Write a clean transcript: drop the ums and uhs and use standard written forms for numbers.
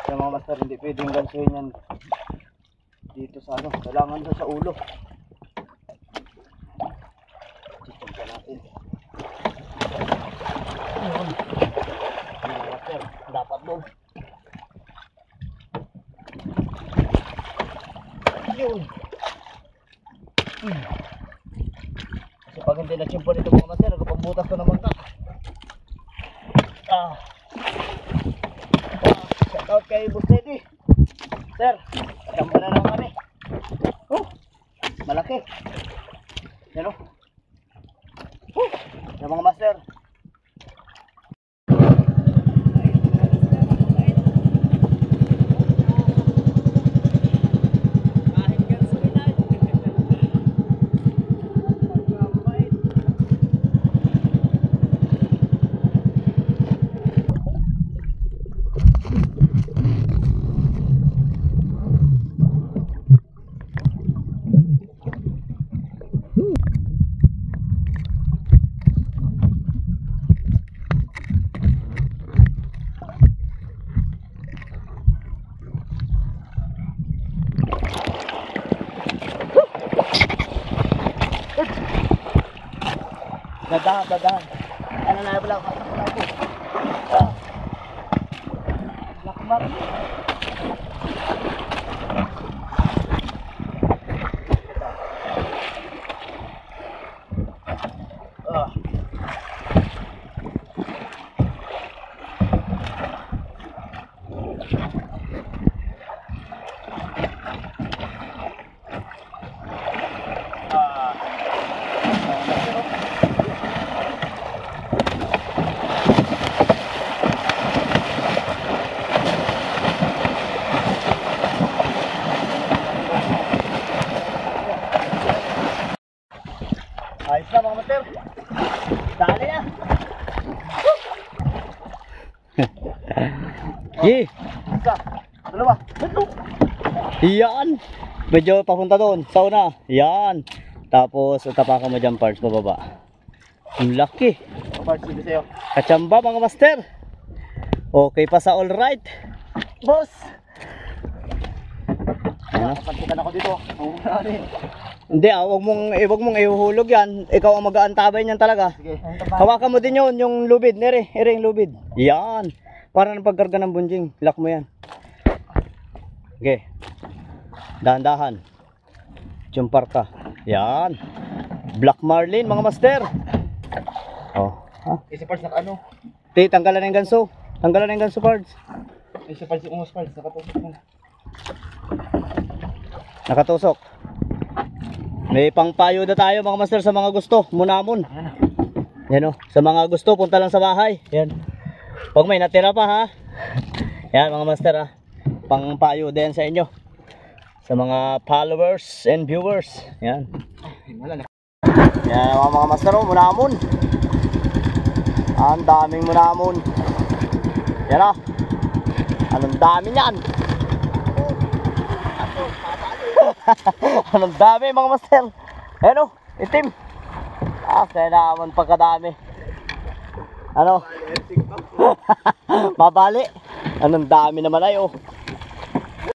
Yung mga master, hindi pwedeng gansuhin yan dito sa ano, kailangan sa ulo. Chichimpa natin. Yun. Mga master, dapat doon. Yun. Kasi pag hindi na-chimpa nito mga master, nagpagbutas ko naman ka. Shout out kay Boss Teddy. Sir, jamba na lang kami. Oh, malaki. Yan o. Yan mga master. Dadahan. Ano na pala ako? Lakmar. Ayos na mga master. Dali na. Yee. Isa. Dalawa. Ito. Yan. Medyo papunta doon. Sa una. Yan. Tapos tapakan mo dyan parts pababa. Ang laki. Parts dito sa'yo. Kachamba mga master. Okay pa sa all right. Boss. Ano? Kapantikan ako dito. Hindi wag mong ihuhulog yan. Ikaw ang mag-aantabay niyan talaga. Sige. Hawakan mo din yun, yung lubid. Ere yung lubid. Yan. Para ng pagkarga ng bunjing. Lock mo yan. Okay. Dahan-dahan. Jumpar ka. Yan. Black Marlin mga master. Oh. Isa parts na ano? Tanggalan na yung ganso. Tanggalan na yung ganso parts. Isa parts yung umus parts. Nakatusok mo. Nakatusok. May pangpayo na tayo mga master sa mga gusto. Munamon. Yan o. Sa mga gusto, punta lang sa bahay. Yan. Pag may natira pa ha. Yan mga master ha. Pangpayo din sa inyo. Sa mga followers and viewers. Yan. Yan mga master o. Munamon. Ang daming munamon. Yan o. Anong dami niyan. Anong dami mga master. Ayan o, itim. Kaya naman pagkadami. Ano? Mabali. Anong dami naman ay oh.